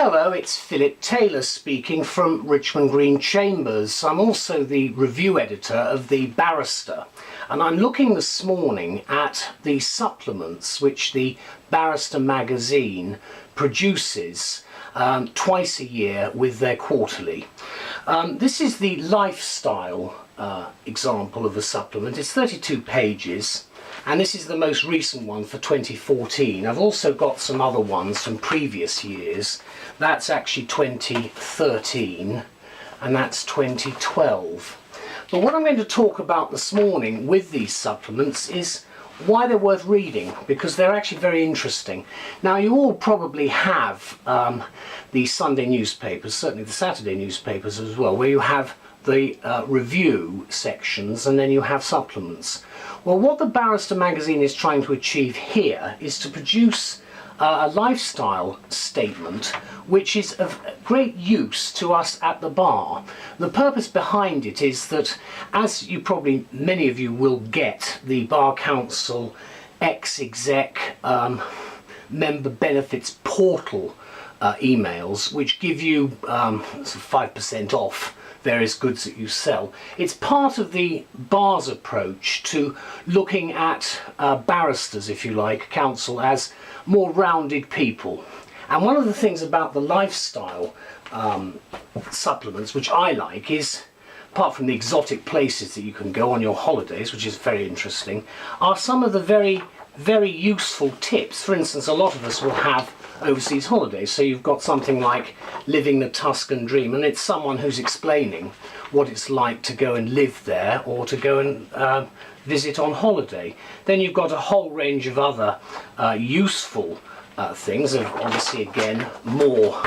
Hello, it's Philip Taylor speaking from Richmond Green Chambers. I'm also the review editor of the Barrister, and I'm looking this morning at the supplements which the Barrister magazine produces twice a year with their quarterly. This is the lifestyle example of a supplement. It's 32 pages. And this is the most recent one for 2014. I've also got some other ones from previous years. That's actually 2013 and that's 2012. But what I'm going to talk about this morning with these supplements is why they're worth reading, because they're actually very interesting. Now, you all probably have the Sunday newspapers, certainly the Saturday newspapers as well, where you have the review sections and then you have supplements. Well, what the Barrister magazine is trying to achieve here is to produce a lifestyle statement which is of great use to us at the bar. The purpose behind it is that, as you probably, many of you will get, the Bar Council ex-exec member benefits portal emails, which give you 5% off various goods that you sell. It's part of the bar's approach to looking at barristers, if you like, counsel, as more rounded people. And one of the things about the lifestyle supplements, which I like, is, apart from the exotic places that you can go on your holidays, which is very interesting, are some of the very, very useful tips. For instance, a lot of us will have overseas holidays, so you've got something like Living the Tuscan Dream, and it's someone who's explaining what it's like to go and live there or to go and visit on holiday. Then you've got a whole range of other useful things, and obviously again more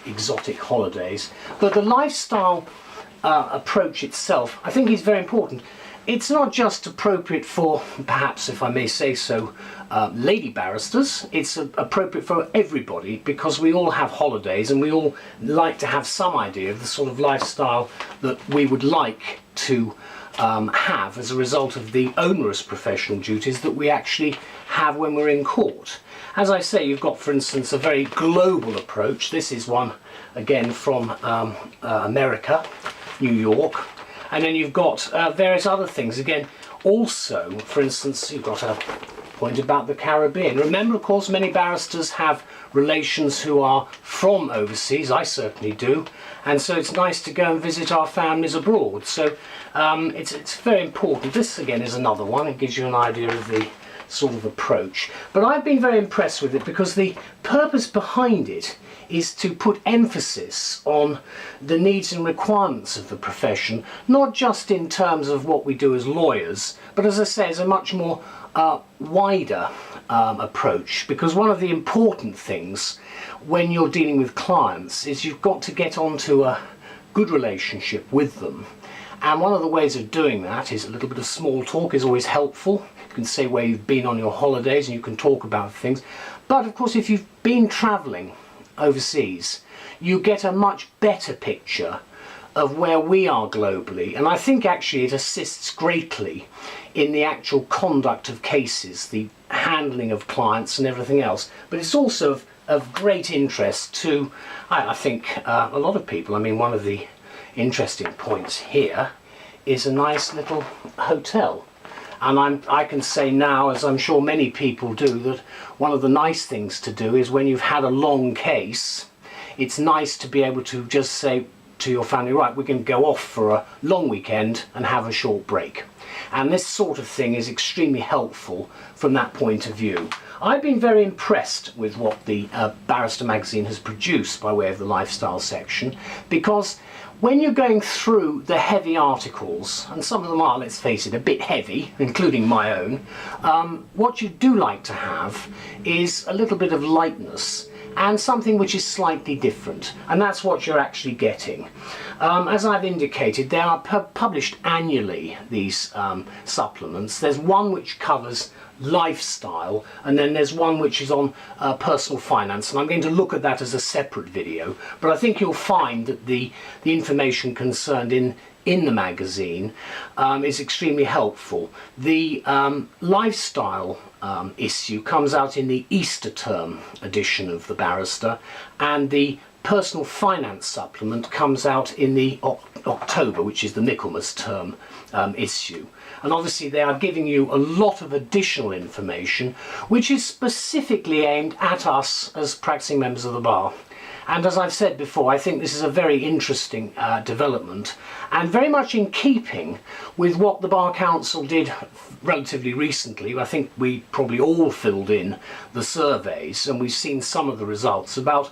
exotic holidays. But the lifestyle approach itself, I think, is very important. It's not just appropriate for, perhaps, if I may say so, lady barristers. It's appropriate for everybody, because we all have holidays and we all like to have some idea of the sort of lifestyle that we would like to have as a result of the onerous professional duties that we actually have when we're in court. As I say, you've got, for instance, a very global approach. This is one, again, from America, New York. And then you've got various other things. Again, also, for instance, you've got a point about the Caribbean. Remember, of course, many barristers have relations who are from overseas. I certainly do. And so it's nice to go and visit our families abroad. So it's very important. This, again, is another one. It gives you an idea of the sort of approach. But I've been very impressed with it because the purpose behind it is to put emphasis on the needs and requirements of the profession, not just in terms of what we do as lawyers, but, as I say, as a much more wider approach. Because one of the important things when you're dealing with clients is you've got to get onto a good relationship with them. And one of the ways of doing that is a little bit of small talk is always helpful. You can say where you've been on your holidays and you can talk about things. But of course, if you've been travelling overseas, you get a much better picture of where we are globally. And I think actually it assists greatly in the actual conduct of cases, the handling of clients and everything else. But it's also of great interest to, I think, a lot of people. I mean, one of the interesting points here is a nice little hotel. And I can say now, as I'm sure many people do, that one of the nice things to do is when you've had a long case, it's nice to be able to just say to your family, right, we can go off for a long weekend and have a short break. And this sort of thing is extremely helpful from that point of view. I've been very impressed with what the Barrister magazine has produced by way of the lifestyle section, because when you're going through the heavy articles, and some of them are, let's face it, a bit heavy, including my own, what you do like to have is a little bit of lightness and something which is slightly different, and that's what you're actually getting. As I've indicated, they are published annually, these supplements. There's one which covers lifestyle, and then there's one which is on personal finance, and I'm going to look at that as a separate video. But I think you'll find that the information concerned in the magazine is extremely helpful. The lifestyle issue comes out in the Easter term edition of the Barrister, and the personal finance supplement comes out in the October, which is the Michaelmas term issue. And obviously they are giving you a lot of additional information which is specifically aimed at us as practicing members of the bar. And as I've said before, I think this is a very interesting development and very much in keeping with what the Bar Council did relatively recently. I think we probably all filled in the surveys and we've seen some of the results about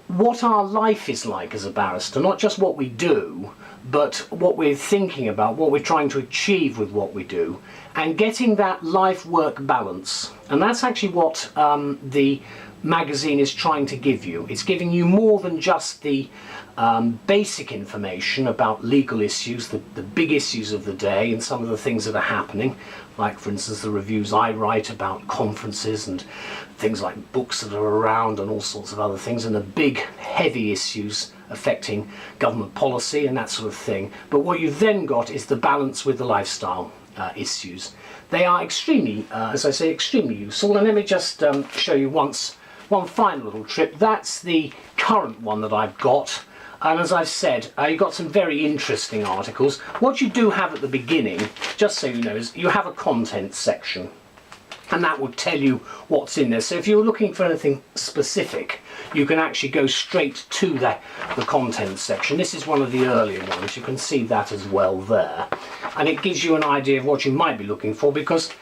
what our life is like as a barrister, not just what we do, but what we're thinking about, what we're trying to achieve with what we do, and getting that life-work balance. And that's actually what the magazine is trying to give you. It's giving you more than just the basic information about legal issues, the big issues of the day and some of the things that are happening, like for instance the reviews I write about conferences and things like books that are around and all sorts of other things, and the big heavy issues affecting government policy and that sort of thing. But what you've then got is the balance with the lifestyle issues. They are extremely, as I say, extremely useful. And let me just show you one final little trip. That's the current one that I've got. And as I've said, you've got some very interesting articles. What you do have at the beginning, just so you know, is you have a content section. And that will tell you what's in there. So if you're looking for anything specific, you can actually go straight to the content section. This is one of the earlier ones. You can see that as well there. And it gives you an idea of what you might be looking for, because,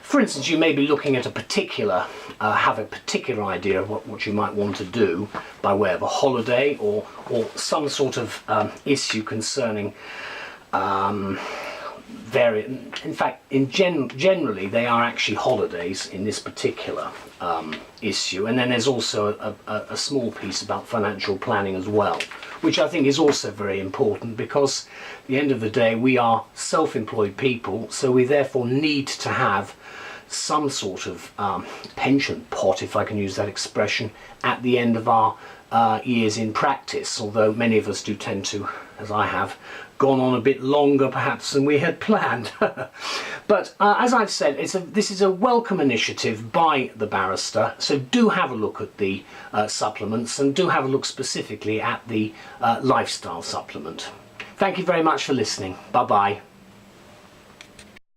for instance, you may be looking at a particular, have a particular idea of what you might want to do by way of a holiday or some sort of issue concerning in fact, generally they are actually holidays in this particular issue. And then there's also a small piece about financial planning as well, which I think is also very important, because at the end of the day we are self-employed people, so we therefore need to have some sort of pension pot, if I can use that expression, at the end of our years in practice, although many of us do tend to, as I have, gone on a bit longer perhaps than we had planned. But as I've said, this is a welcome initiative by the Barrister, so do have a look at the supplements, and do have a look specifically at the lifestyle supplement. Thank you very much for listening. Bye bye.